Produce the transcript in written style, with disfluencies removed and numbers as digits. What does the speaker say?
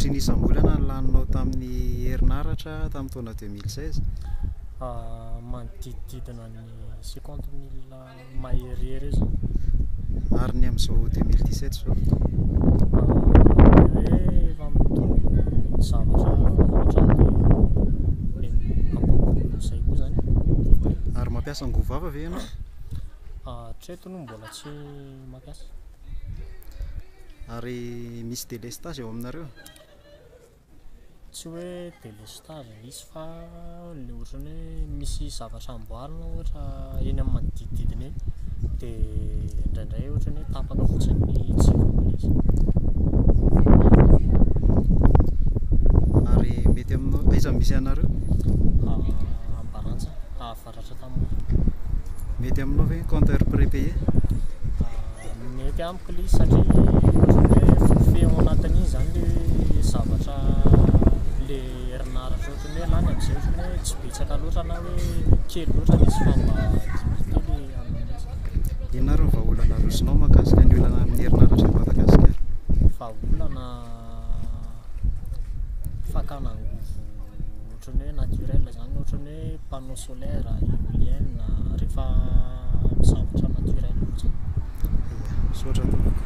Ohatry ny isam-bolana ny laninao tamin'ny herinaratra tamin'ny taona 2016? Manodidididina ny 50 000 mahery izy. Ary ny amin'izao 2017 zao? Efa mitombo zavatra ohatran'ny izay koa zany. Ary mampiasa angovava ve ianao? Hatreto no mbola tsy mampiasa. Ary misy délestage eo aminareo? Tsy hoe délestage izy fa le ohatrany hoe misy zavatra amboarina ohatra eny amin'ny manodidididina eny dia indraindray ohatrany hoe tapaka fotsiny ny jirony izy. Ary mety aminao aiza misy anareo? Ambarantsa avaratra tamin'ny mety aminao ve compteur prépayé? Mety amiko ilay izy satria ohatrany hoe forfait ao anatin'iny zany le zavatra le herinaratra ohatrany hoe lany amin'izay ohatrany hoe tsy betsaka loatra na hoe kely loatra izy fa mba limité le amin'izy. Inona ary ny vahaolana rosinao mahakasika ny olana amin'ny herinaratra eto Madagasikara? Vahaolana fakana angovo ohatrany hoe naturel zany ohatrany hoe panneau solaire, éolienne rehefa zavatra naturel fotsiny. Soatra tompoko.